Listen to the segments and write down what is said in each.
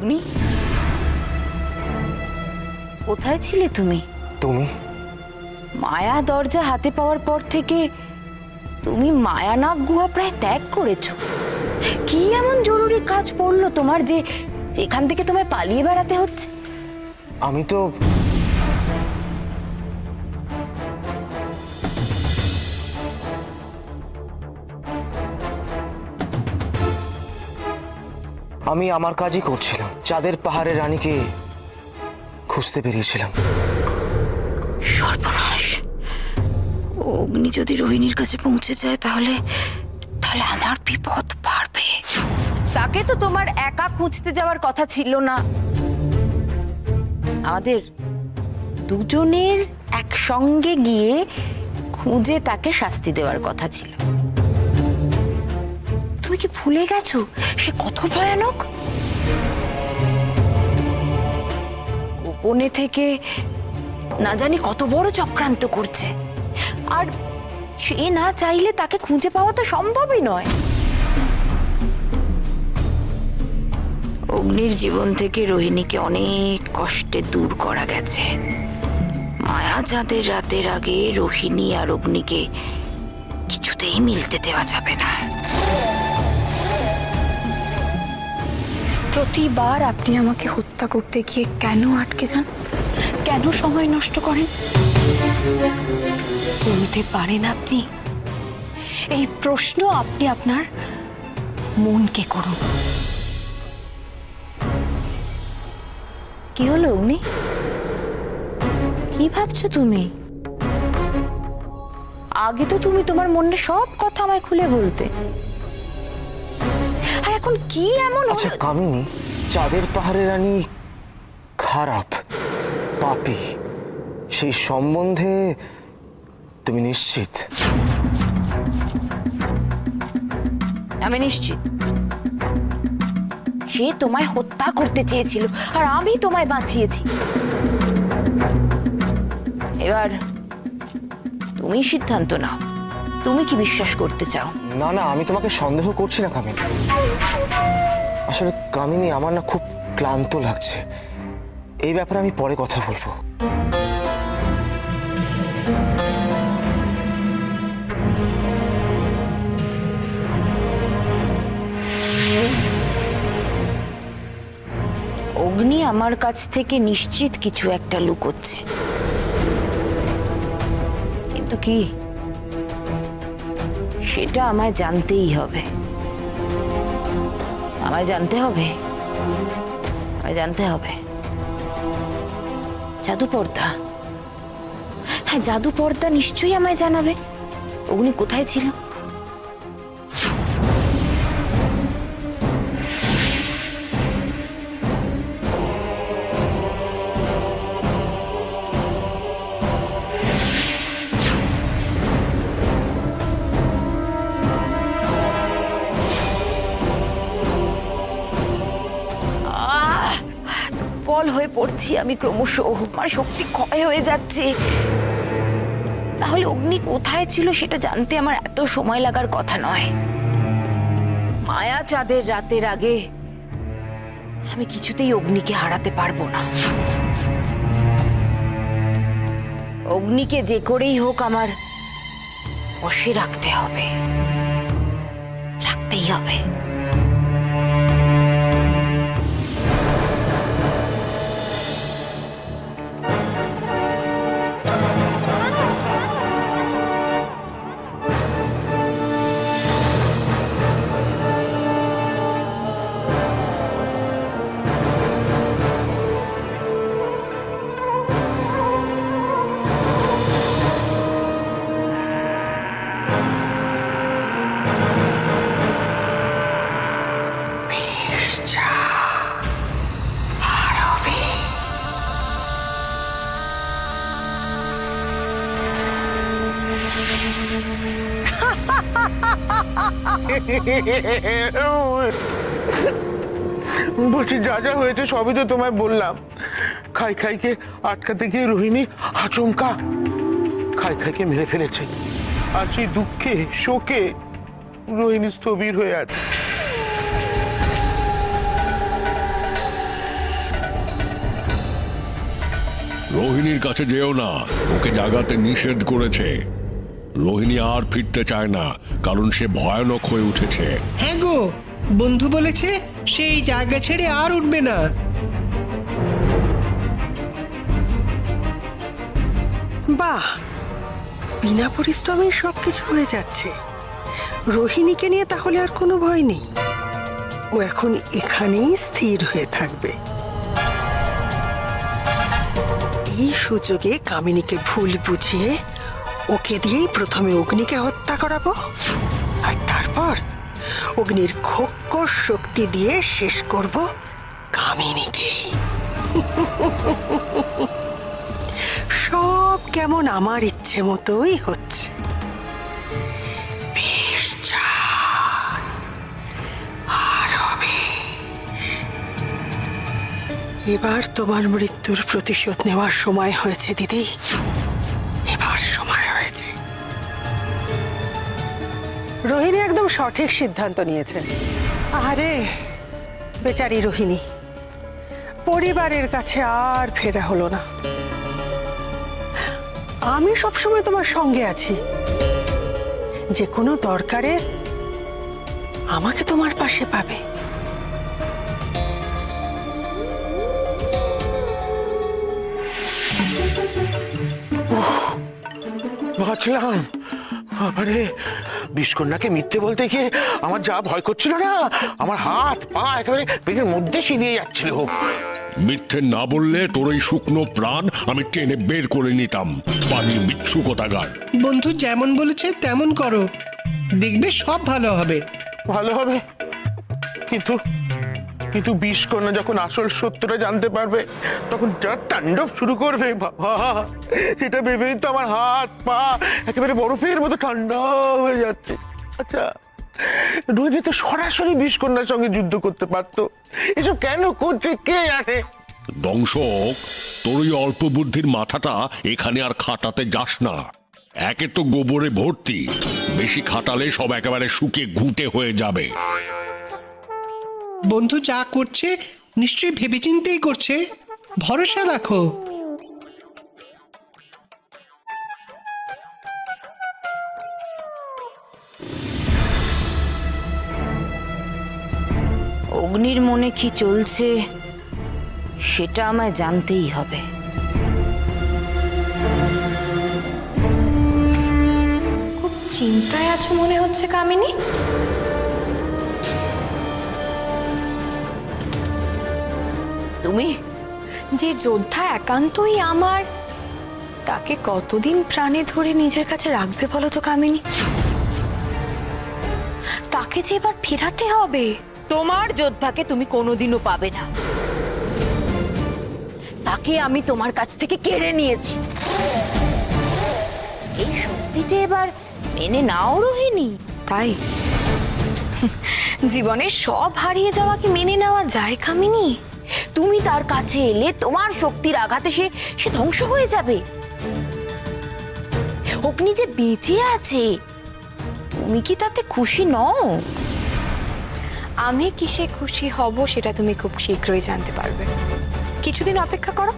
অগ্নি, কোথায় ছিলে তুমি? তুমি? মায়া দরজা হাতে পাওয়ার পর থেকে তুমি মায়ানাগ গুহা প্রায় ত্যাগ করেছো। কি এমন জরুরি কাজ পড়লো তোমার যে যেখান থেকে তোমায় পালিয়ে বেড়াতে হচ্ছে? আমি তো আমি আমার কাজই করছিলাম। চাঁদের পাহাড়ের রানীকে খুঁজতে বেরিয়েছিলাম। সর্বনাশ! অগ্নি যদি রোহিণীর কাছে পৌঁছে যায় তাহলে তাহলে আমার বিপদ বাড়বে। তাকে তো তোমার একা খুঁজতে যাওয়ার কথা ছিল না, আমাদের দুজনের একসঙ্গে গিয়ে খুঁজে তাকে শাস্তি দেওয়ার কথা ছিল। তুমি কি ভুলে গেছো সে কত ভয়ানক? গোপনে থেকে না জানি কত বড় চক্রান্ত করছে, আর সে না চাইলে তাকে খুঁজে পাওয়া তো সম্ভবই নয়। অগ্নির জীবন থেকে রোহিণীকে অনেক কষ্টে দূর করা গেছে। মায়া চাঁদের রাতের আগে রোহিণী আর অগ্নিকে কিছুতেই মিলতে দেওয়া যাবে না। প্রতিবার আপনি আমাকে হত্যা করতে গিয়ে কেন আটকে যান, কেন সময় নষ্ট করেন? বলতে পারেন আপনি? এই প্রশ্ন আপনি আপনার মনকে করুন। কি হলো অগ্নি? কি ভাবছো তুমি? আগে তো তুমি তোমার মনে সব কথা আমায় খুলে বলতে, আর এখন কি এমন আচ্ছা হলো? কামিনী, চাঁদের পাহাড়ের রানী খারাপ, পাপী, সেই সম্বন্ধে তুমি নিশ্চিত? আমি নিশ্চিত। সে তোমায় হত্যা করতে চেয়েছিল আর আমি তোমায় বাঁচিয়েছি। এবার তুমি সিদ্ধান্ত নাও, তুমি কি বিশ্বাস করতে চাও? না না, আমি তোমাকে সন্দেহ করছি না কামিনী। আসলে কামিনী, আমার না খুব ক্লান্ত লাগছে। এই ব্যাপারে আমি পরে কথা বলবো। অগ্নি আমার কাছ থেকে নিশ্চিত কিছু একটা লুকোচ্ছে, কিন্তু কি সেটা আমায় জানতেই হবে। আমায় জানতে হবে, আমায় জানতে হবে। জাদু পর্দা, হ্যাঁ জাদু পর্দা নিশ্চয়ই আমায় জানাবে অগ্নি কোথায় ছিল। দুর্বল হয়ে পড়ছি আমি ক্রমশ, আমার শক্তি ক্ষয় হয়ে যাচ্ছে। তাহলে অগ্নি কোথায় ছিল সেটা জানতে আমার এত সময় লাগার কথা নয়। মায়া চাঁদের রাতের আগে আমি কিছুতেই অগ্নিকে হারাতে পারবো না। অগ্নিকে যে করেই হোক আমার বশে রাখতে হবে, রাখতেই হবে। বলছি যা যা হয়েছে সবই তো তোমায় বললাম। খাই খাইকে আটকাতে গিয়ে রোহিণী আচমকা খাই খাইকে মেরে ফেলেছে, আর সেই দুঃখে শোকে রোহিণী স্থবির হয়ে আছে। রোহিণীর কাছে যেও না, ওকে জাগাতে নিষেধ করেছে। রোহিণী আর ফিরতে চায় না, কারণ সে ভয়ানক হয়ে উঠেছে। হ্যাঁ গো, বন্ধু বলেছে সেই জায়গা ছেড়ে আর উঠবে না। বাহ, বিনা পরিশ্রমে সবকিছু হয়ে যাচ্ছে। রোহিণীকে নিয়ে তাহলে আর কোনো ভয় নেই, ও এখন এখানেই স্থির হয়ে থাকবে। এই সুযোগে কামিনীকে ভুল বুঝিয়ে ওকে দিয়েই প্রথমে অগ্নিকে হত্যা করাবো, আর তারপর অগ্নির খোক্কর শক্তি দিয়ে শেষ করব কামিনীকেই। সব কেমন আমার ইচ্ছে মতোই হচ্ছে। বেশ, যাই, আরো বেশ। এবার তোমার মৃত্যুর প্রতিশোধ নেওয়ার সময় হয়েছে দিদি, এবার সময় হয়েছে। রোহিণী একদম সঠিক সিদ্ধান্ত নিয়েছে। আরে বেচারি রোহিণী, পরিবারের কাছে আর ফেরা হলো না। আমি সবসময় তোমার সঙ্গে আছি, যে কোনো দরকারে আমাকে তোমার পাশে পাবে। বাঁচলাম। বাবারে, বিষকন্যাকে মিথ্যে বলতে গিয়ে আমার যা ভয় করছিল না, আমার হাত পা একেবারে পেটের মধ্যে সিঁধিয়ে যাচ্ছিল। মিথ্যে না বললে তোর এই শুকনো প্রাণ আমি টেনে বের করে নিতাম। পানি বিচ্ছু কোথাকার। বন্ধু যেমন বলেছে তেমন করো, দেখবে সব ভালো হবে। ভালো হবে, কিন্তু কিন্তু বিষকন্যা যখন আসল সত্যটা জানতে পারবে, তখন যা তাণ্ডব শুরু করবে বাবা, এটা ভেবেই তো আমার হাত পা একেবারে বরফের মতো ঠান্ডা হয়ে যাচ্ছে। আচ্ছা, রোহিণী তো সরাসরি বিষকন্যার সঙ্গে যুদ্ধ করতে পারতো, এসব কেন করছে কে জানে। দংশক, তোর ওই অল্প বুদ্ধির মাথাটা এখানে আর খাটাতে যাস না। একে তো গোবরে ভর্তি, বেশি খাটালে সব একেবারে শুকিয়ে ঘুঁটে হয়ে যাবে। বন্ধু যা করছে নিশ্চয়ই ভেবেচিন্তেই করছে, ভরসা রাখো। অগ্নির মনে কি চলছে সেটা আমায় জানতেই হবে। খুব চিন্তায় আছো মনে হচ্ছে কামিনী। তুমি যে যোদ্ধা একান্তই আমার, তাকে কতদিন প্রাণে ধরে নিজের কাছে রাখবে বলো তো কামিনী? তাকে যে এবার ফেরাতে হবে। তোমার যোদ্ধাকে তুমি কোনোদিনও পাবে না, তাকে আমি তোমার কাছ থেকে কেড়ে নিয়েছি। এই সত্যিটা এবার মেনে নাও রোহিণী। তাই জীবনের সব হারিয়ে যাওয়া কি মেনে নেওয়া যায় কামিনী? তুমি তার কাছে এলে তোমার শক্তির আঘাতে সে ধ্বংস হয়ে যাবে। অগ্নি যে বেঁচে আছে, তুমি কি তাতে খুশি নও? আমি কিসে খুশি হব সেটা তুমি খুব শীঘ্রই জানতে পারবে। কিছুদিন অপেক্ষা করো,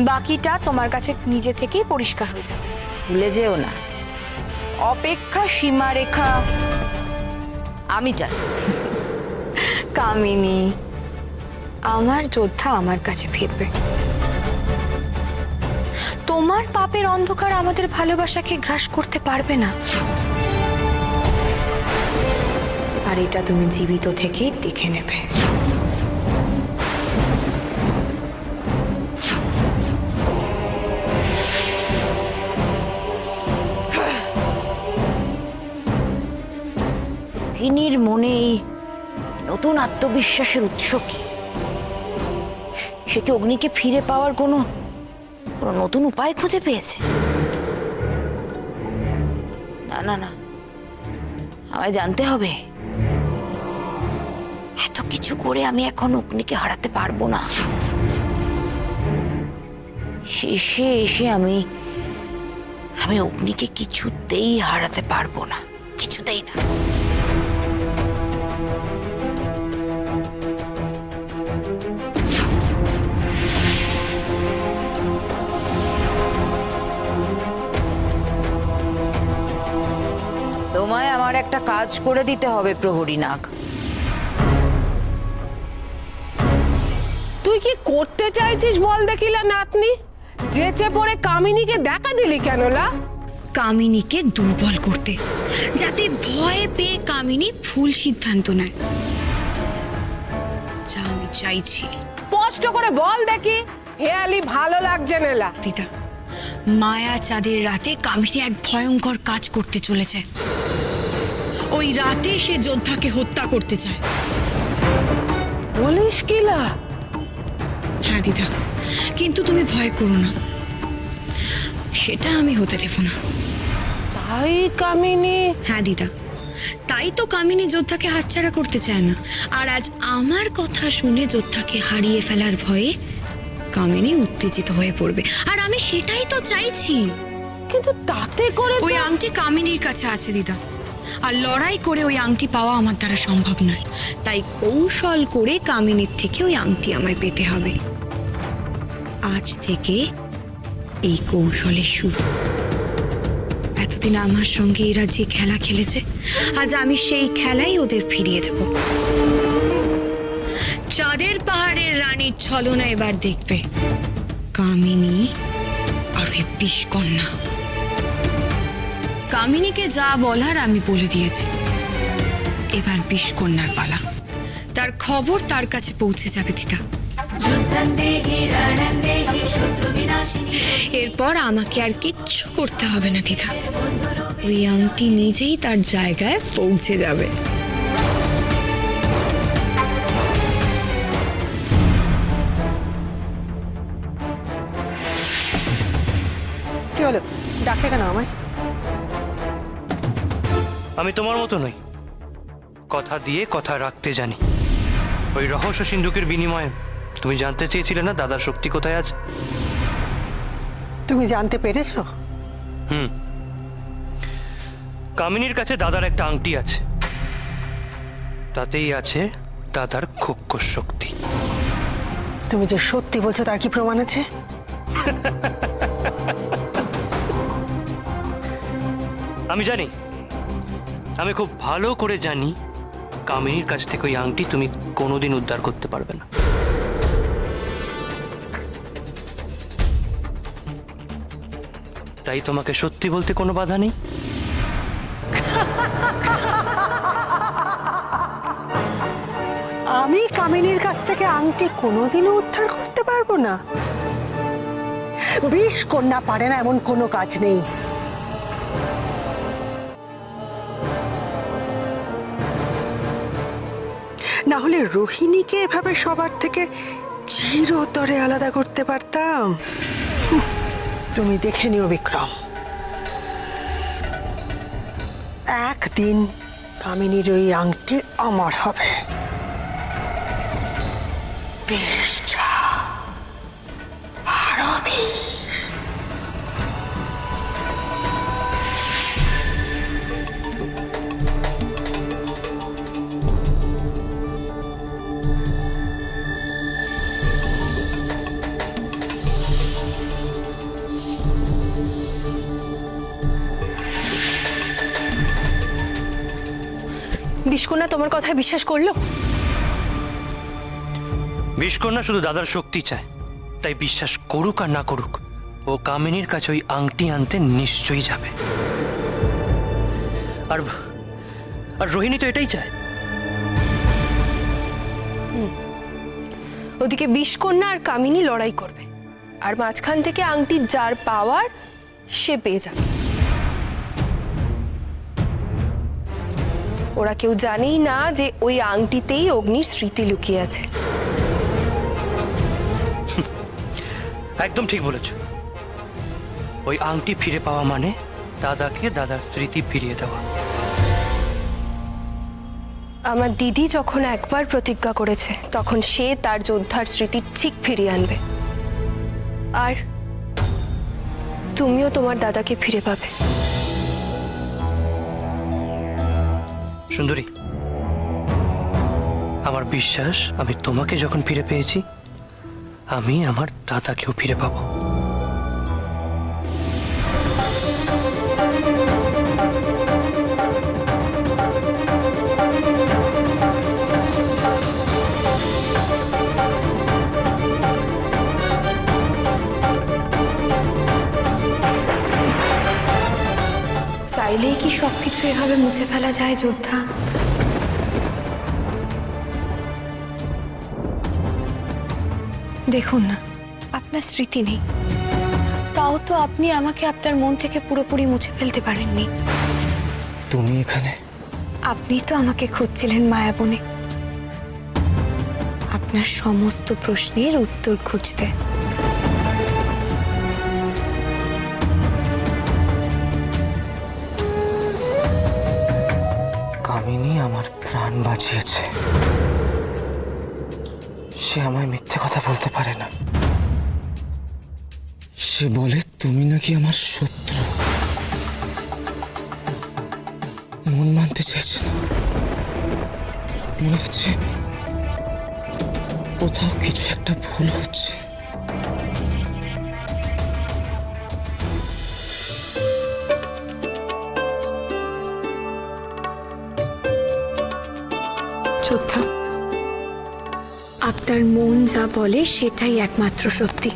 বাকিটা তোমার কাছে নিজে থেকেই পরিষ্কার হয়ে যাবে। ভুলে যেও না, অপেক্ষা সীমারেখা আমি জানি। কামিনী, আমার যোদ্ধা আমার কাছে ফিরবে। তোমার পাপের অন্ধকার আমাদের ভালোবাসাকে গ্রাস করতে পারবে না, আর এটা তুমি জীবিত থেকেই দেখে নেবে। রোহিণীর মনে এই নতুন আত্মবিশ্বাসের উৎস কি? সে কি অগ্নিকে ফিরে পাওয়ার কোনো নতুন উপায় খুঁজে পেয়েছে? না না না, আমায় জানতে হবে। এত কিছু করে আমি এখন অগ্নিকে হারাতে পারবো না। শেষে এসে আমি অগ্নিকে কিছুতেই হারাতে পারবো না, কিছুতেই না। আমার একটা কাজ করে দিতে হবে প্রহরী নাগ। তুই কি করতে চাইছিস বল দেখিলা নাতনি? যেচে পড়ে কামিনীকে দেখা দিলি কেন লা? কামিনীকে দুর্বল করতে, যাতে ভয় পেয়ে কামিনী ভুল সিদ্ধান্ত নেয়, যা আমি চাইছি। স্পষ্ট করে বল দেখি, হেয়ালি ভালো লাগছে নেলা। দিদা, মায়া চাঁদের রাতে কামিনী এক ভয়ঙ্কর কাজ করতে চলেছে। ওই রাতে সে যোদ্ধাকে হত্যা করতে চায়। বলিস কিলা? হ্যাঁ দিদা, কিন্তু তুমি ভয় করো না, সেটা আমি হতে দেব না। তাই কামিনী? হ্যাঁ দিদা, তাই তো কামিনী যোদ্ধাকে হাতছাড়া করতে চায় না। আর আজ আমার কথা শুনে যোদ্ধাকে হারিয়ে ফেলার ভয়ে কামিনী উত্তেজিত হয়ে পড়বে, আর আমি সেটাই তো চাইছি। কিন্তু তাতে করে ওই আংটি কামিনীর কাছে আছে দিদা, আর লড়াই করে ওই আংটি পাওয়া আমার দ্বারা সম্ভব নয়। তাই কৌশল করে কামিনীর থেকে ওই আংটি আমায় পেতে হবে। আজ থেকে এই কৌশলের শুরু। এতদিন আমার সঙ্গে এরা যে খেলা খেলেছে, আজ আমি সেই খেলাই ওদের ফিরিয়ে দেব। চাঁদের পাহাড়ের রানীর ছলনা এবার দেখবে কামিনী আর ওই বিষকন্যা। কামিনীকে যা বলার আমি বলে দিয়েছি, এবার বিষকন্যার পালা। তার খবর তার কাছে পৌঁছে যাবে দিদা। এরপর আমাকে আর কিচ্ছু করতে হবে না দিদা, ওই আংটি নিজেই তার জায়গায় পৌঁছে যাবে। কি হলো, ডাকলে কেন আমায়? আমি তোমার মতো নই, কথা দিয়ে কথা রাখতে জানি। ওই রহস্য সিন্ধুকের বিনিময়ে তুমি জানতে চেয়েছিলে না দাদার শক্তি কোথায় আছে? তুমি জানতে পেরেছো? কামিনীর কাছে দাদার একটা আংটি আছে, তাতেই আছে দাদার খুব শক্তি। তুমি যে সত্যি বলছো তার কি প্রমাণ আছে? আমি জানি, আমি খুব ভালো করে জানি কামিনীর কাছ থেকে ওই আংটি তুমি কোনোদিন উদ্ধার করতে পারবে না। তাই তোমাকে সত্যি বলতে কোনো বাধা নেই। আমি কামিনীর কাছ থেকে আংটি কোনোদিনও উদ্ধার করতে পারবো না? বিষকন্যা পারে না এমন কোনো কাজ নেই। না হলে রোহিণীকে এভাবে সবার থেকে চিরতরে আলাদা করতে পারতাম। তুমি দেখে নিও বিক্রম, একদিন কামিনীর ওই আংটি আমার হবে। বিষটা আরো বিষ। বিষকন্যা তোমার কথায় বিশ্বাস করলো? বিষকন্যা শুধু দাদার শক্তি চায়, তাই বিশ্বাস করুক আর না করুক, ও কামিনীর কাছে ওই আংটি আনতে নিশ্চয়ই যাবে। আর আর রোহিণী তো এটাই চায়। ওদিকে বিষকন্যা আর কামিনী লড়াই করবে, আর মাঝখান থেকে আংটি যার পাওয়ার সে পেয়ে যাবে। ওরা কেউ জানেই না যে ওই আংটিতেই অগ্নির স্মৃতি লুকিয়ে আছে। একদম ঠিক বলেছ। ওই আংটি ফিরে পাওয়া মানে দাদাকে দাদার স্মৃতি ফিরিয়ে দেওয়া। আমার দিদি যখন একবার প্রতিজ্ঞা করেছে, তখন সে তার যোদ্ধার স্মৃতি ঠিক ফিরিয়ে আনবে। আর তুমিও তোমার দাদাকে ফিরে পাবে। সুন্দরী, আমার বিশ্বাস আমি তোমাকে যখন ফিরে পেয়েছি, আমি আমার দাদাকেও ফিরে পাবো। সবকিছু এভাবে মুছে ফেলা যায় যোদ্ধা? দেখুন না, আপনার স্মৃতি নেই, তাও তো আপনি আমাকে আপনার মন থেকে পুরোপুরি মুছে ফেলতে পারেননি। তুমি এখানে? আপনি তো আমাকে খুঁজছিলেন মায়াবনে, আপনার সমস্ত প্রশ্নের উত্তর খুঁজতে। কামিনী আমার প্রাণ বাঁচিয়েছে, সে আমায় মিথ্যে কথা বলতে পারে না। সে বলে তুমি নাকি আমার শত্রু। মন মানতে চাইছে না, মনে হচ্ছে কোথাও কিছু একটা ভুল হচ্ছে। যোদ্ধা, আপনার মন যা বলে সেটাই একমাত্র সত্যি,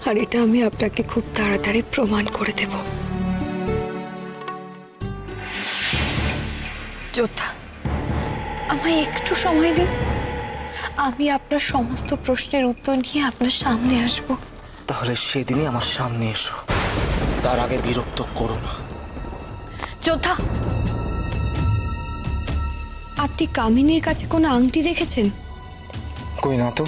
আর এটা আমি আপনাকে খুব তাড়াতাড়ি প্রমাণ করে দেব। যোদ্ধা, আমায় একটু সময় দিন, আমি আপনার সমস্ত প্রশ্নের উত্তর নিয়ে আপনার সামনে আসব। তাহলে সেদিনই আমার সামনে এসো, তার আগে বিরক্ত করো না। যোদ্ধা, আপনি কামিনীর কাছে কোনো আংটি দেখেছেন? কই না তো।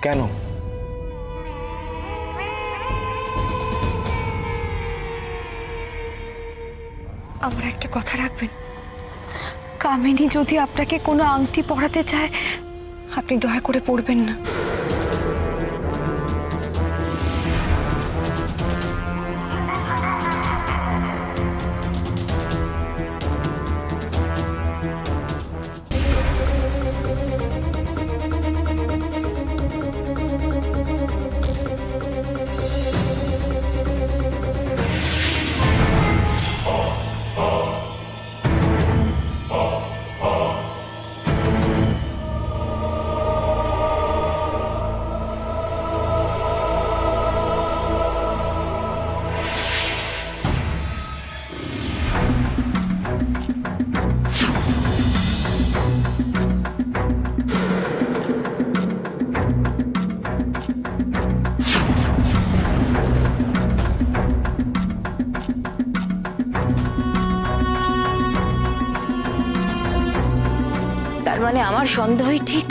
কেন? আমার একটা কথা রাখবেন, কামিনী যদি আপনাকে কোনো আংটি পরাতে চায়, আপনি দয়া করে পরবেন না। তার মানে আমার সন্দেহই ঠিক,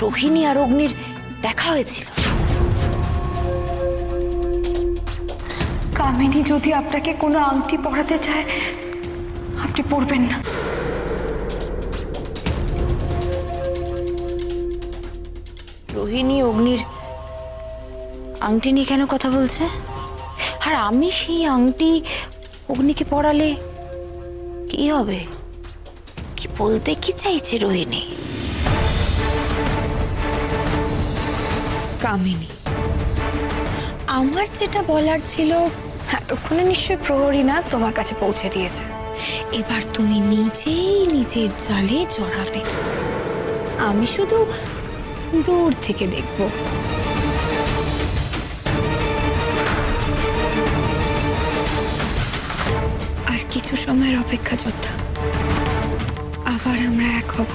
রোহিণী আর অগ্নির দেখা হয়েছিল। কামিনী যদি আপনাকে কোনো আংটি পরাতে চায়, আপনি পরবেন না। রোহিণী অগ্নির আংটি নিয়ে কেন কথা বলছে? আর আমি সেই আংটি অগ্নিকে পরালে কি হবে? কি বলতে কি চাইছে রোহিণী? কামিনী, আমার যেটা বলার ছিল এতক্ষণে নিশ্চয় প্রহরী না তোমার কাছে পৌঁছে দিয়েছে। এবার তুমি নিজেই নিজের জালে জড়াবে, আমি শুধু দূর থেকে দেখব। আর কিছু সময়ের অপেক্ষা যোদ্ধা, আবার আমরা এক হব।